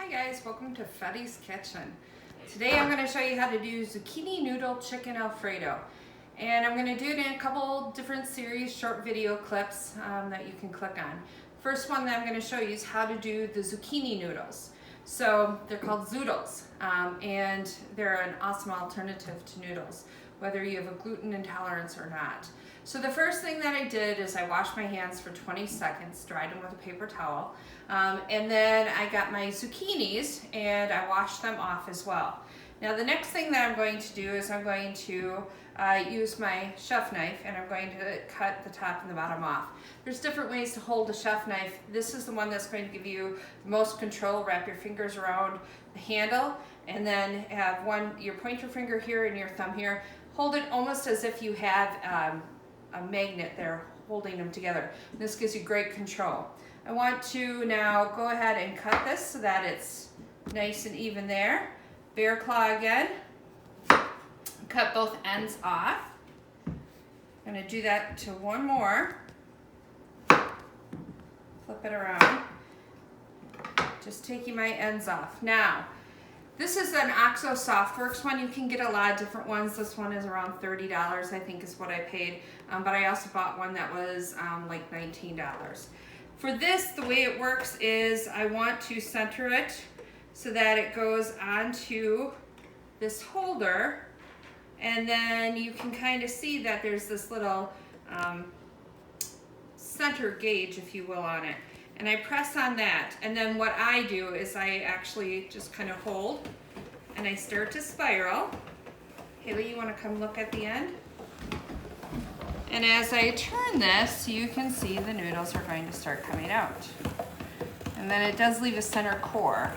Hi guys, welcome to Fetty's Kitchen. Today I'm going to show you how to do zucchini noodle chicken Alfredo. And I'm going to do it in a couple different series, short video clips that you can click on. First one that I'm going to show you is how to do the zucchini noodles. So they're called zoodles, and they're an awesome alternative to noodles, whether you have a gluten intolerance or not. So the first thing that I did is I washed my hands for 20 seconds, dried them with a paper towel, and then I got my zucchinis and I washed them off as well. Now the next thing that I'm going to do is I'm going to use my chef knife and I'm going to cut the top and the bottom off. There's different ways to hold a chef knife. This is the one that's going to give you the most control. Wrap your fingers around the handle and then have your pointer finger here and your thumb here. Hold it almost as if you have a magnet there holding them together. This gives you great control. I want to now go ahead and cut this so that it's nice and even there. Bear claw again. Cut both ends off. I'm going to do that to one more. Flip it around. Just taking my ends off. Now, this is an Oxo Softworks one. You can get a lot of different ones. This one is around $30, I think is what I paid. But I also bought one that was like $19. For this, the way it works is I want to center it so that it goes onto this holder. And then you can kind of see that there's this little center gauge, if you will, on it. And I press on that, and then what I do is I actually just kind of hold, and I start to spiral. Haley, you want to come look at the end? And as I turn this, you can see the noodles are going to start coming out. And then it does leave a center core.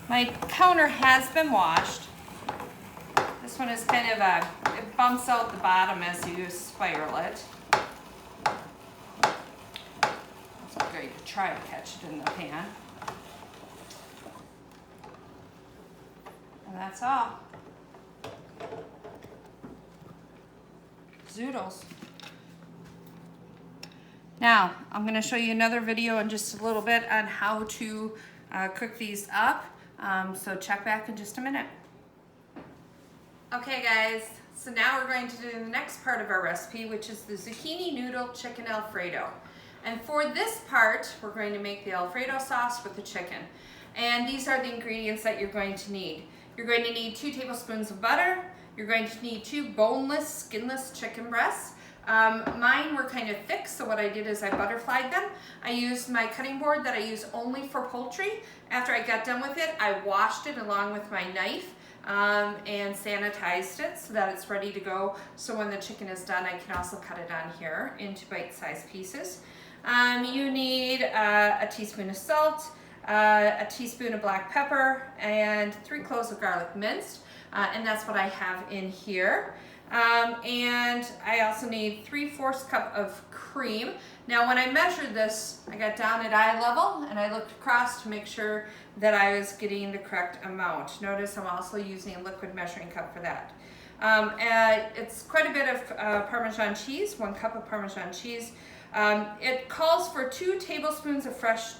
My counter has been washed. This one is kind of it bumps out the bottom as you spiral it. So I'm going to try to catch it in the pan. And that's all. Zoodles. Now, I'm going to show you another video in just a little bit on how to cook these up. So check back in just a minute. Okay guys, so now we're going to do the next part of our recipe, which is the zucchini noodle chicken Alfredo. And for this part, we're going to make the Alfredo sauce with the chicken. And these are the ingredients that you're going to need. You're going to need 2 tablespoons of butter. You're going to need 2 boneless, skinless chicken breasts. Mine were kind of thick, so what I did is I butterflied them. I used my cutting board that I use only for poultry. After I got done with it, I washed it along with my knife and sanitized it so that it's ready to go. So when the chicken is done, I can also cut it on here into bite-sized pieces. You need a teaspoon of salt, a teaspoon of black pepper, and 3 cloves of garlic minced. And that's what I have in here. And I also need 3/4 cup of cream. Now when I measured this, I got down at eye level and I looked across to make sure that I was getting the correct amount. Notice I'm also using a liquid measuring cup for that. It's quite a bit of Parmesan cheese, 1 cup of Parmesan cheese. It calls for 2 tablespoons of fresh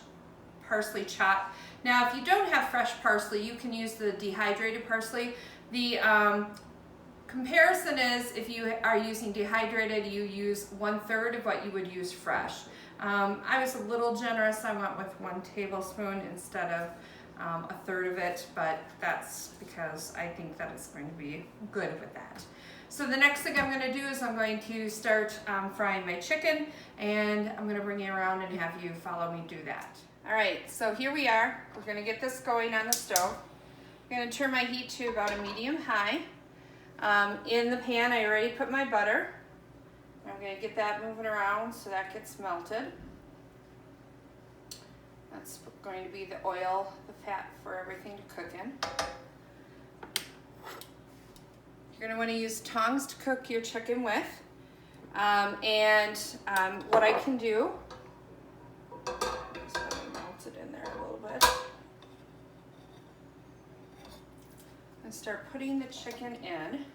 parsley chopped. Now if you don't have fresh parsley, you can use the dehydrated parsley. The comparison is if you are using dehydrated, you use 1/3 of what you would use fresh. I was a little generous. I went with 1 tablespoon instead of 1/3 of it, but that's because I think that it's going to be good with that. So the next thing I'm going to do is I'm going to start frying my chicken, and I'm going to bring you around and have you follow me do that. All right, so here we are. We're going to get this going on the stove. I'm going to turn my heat to about a medium-high. In the pan, I already put my butter. I'm going to get that moving around so that gets melted. That's going to be the oil, the fat for everything to cook in. You're going to want to use tongs to cook your chicken with. What I can do, just let me melt it in there a little bit. And start putting the chicken in.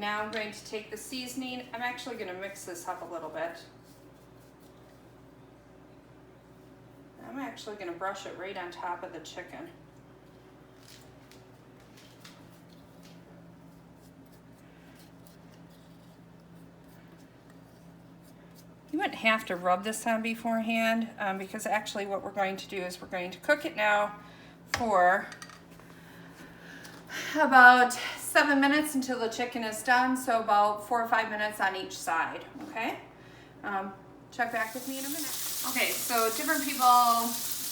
And now I'm going to take the seasoning. I'm actually going to mix this up a little bit. I'm actually going to brush it right on top of the chicken. You wouldn't have to rub this on beforehand because actually what we're going to do is we're going to cook it now for about 7 minutes until the chicken is done, so about 4 or 5 minutes on each side, okay? Check back with me in a minute. Okay, so different people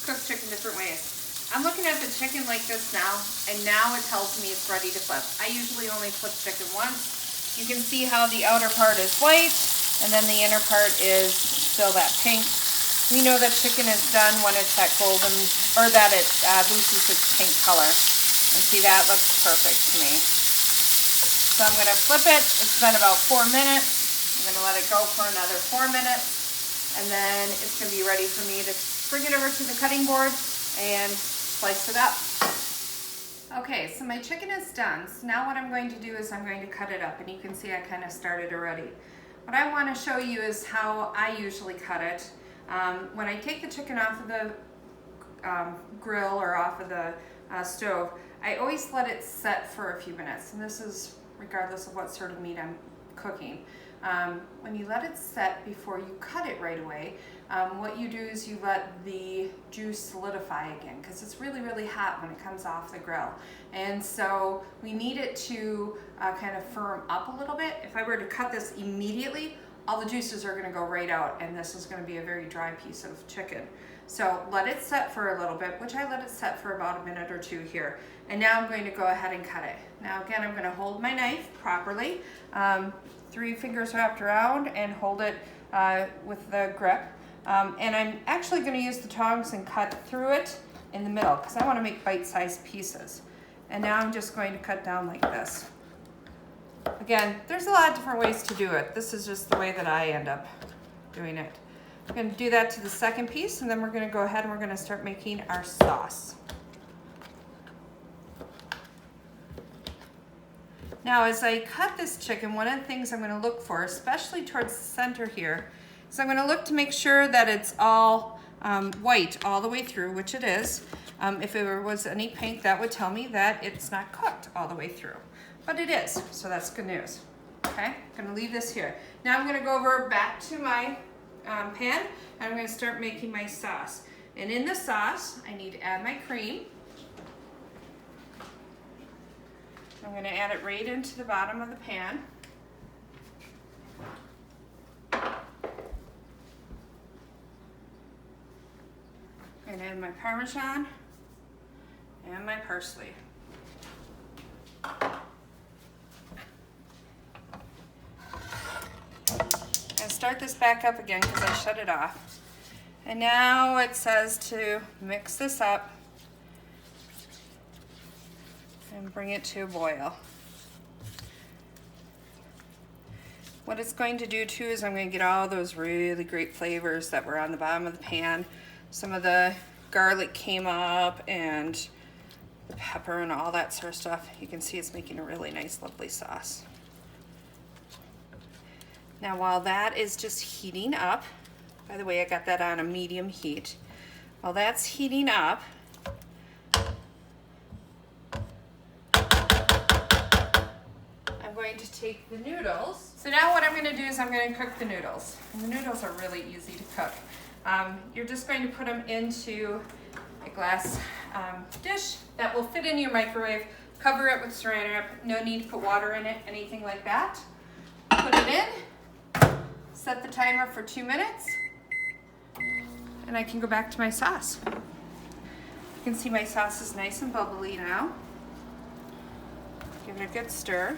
cook chicken different ways. I'm looking at the chicken like this now, and now it tells me it's ready to flip. I usually only flip chicken once. You can see how the outer part is white, and then the inner part is still that pink. We know that chicken is done when it's that golden, or that it loses its pink color. And see, that looks perfect to me. So I'm gonna flip it. It's been about 4 minutes. I'm gonna let it go for another 4 minutes. And then it's gonna be ready for me to bring it over to the cutting board and slice it up. Okay, so my chicken is done. So now what I'm going to do is I'm going to cut it up, and you can see I kind of started already. What I want to show you is how I usually cut it. When I take the chicken off of the grill or off of the stove, I always let it set for a few minutes, and this is regardless of what sort of meat I'm cooking. When you let it set before you cut it right away, what you do is you let the juice solidify again, because it's really, really hot when it comes off the grill. And so we need it to kind of firm up a little bit. If I were to cut this immediately, all the juices are gonna go right out, and this is gonna be a very dry piece of chicken. So let it set for a little bit, which I let it set for about a minute or two here. And now I'm going to go ahead and cut it. Now again, I'm gonna hold my knife properly, 3 fingers wrapped around, and hold it with the grip. And I'm actually gonna use the tongs and cut through it in the middle, because I wanna make bite-sized pieces. And now I'm just going to cut down like this. Again, there's a lot of different ways to do it. This is just the way that I end up doing it. I'm gonna do that to the second piece, and then we're gonna go ahead and we're gonna start making our sauce. Now, as I cut this chicken, one of the things I'm gonna look for, especially towards the center here, is I'm gonna look to make sure that it's all white all the way through, which it is. If there was any pink, that would tell me that it's not cooked all the way through. But it is, so that's good news. Okay, I'm gonna leave this here. Now I'm gonna go over back to my pan, and I'm gonna start making my sauce. And in the sauce, I need to add my cream. I'm gonna add it right into the bottom of the pan. I'm gonna add my Parmesan and my parsley. And start this back up again because I shut it off. And now it says to mix this up and bring it to a boil. What it's going to do too is I'm going to get all those really great flavors that were on the bottom of the pan. Some of the garlic came up, and the pepper and all that sort of stuff. You can see it's making a really nice, lovely sauce. Now while that is just heating up, by the way, I got that on a medium heat. While that's heating up, I'm going to take the noodles. So now what I'm going to do is I'm going to cook the noodles. And the noodles are really easy to cook. You're just going to put them into a glass dish that will fit in your microwave. Cover it with saran wrap. No need to put water in it, anything like that. Put it in. Set the timer for 2 minutes. And I can go back to my sauce. You can see my sauce is nice and bubbly now. Give it a good stir.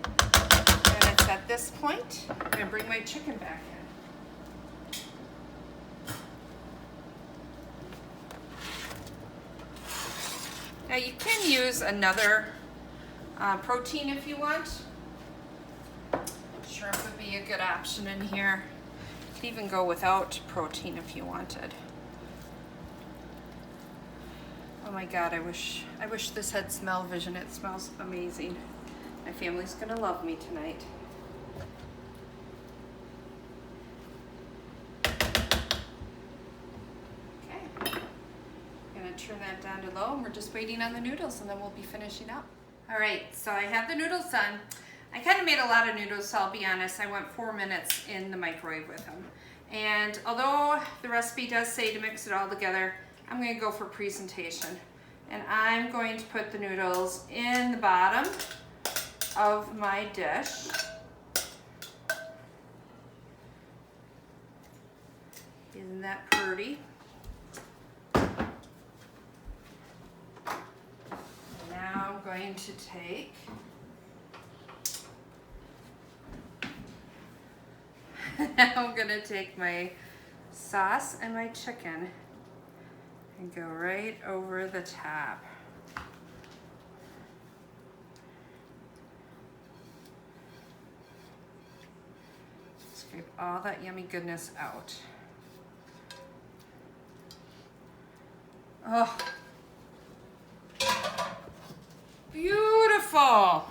And it's at this point, I'm going to bring my chicken back in. Now you can use another protein if you want. Shrimp would be a good option in here. You could even go without protein if you wanted. Oh my God, I wish this had smell vision. It smells amazing. My family's gonna love me tonight. Okay, gonna turn that down to low, and we're just waiting on the noodles, and then we'll be finishing up. All right, so I have the noodles done. I kind of made a lot of noodles, so I'll be honest. I went 4 minutes in the microwave with them. And although the recipe does say to mix it all together, I'm gonna go for presentation. And I'm going to put the noodles in the bottom of my dish. Isn't that pretty? Now I'm going to take now I'm going to take my sauce and my chicken and go right over the top. Scrape all that yummy goodness out. Oh, beautiful.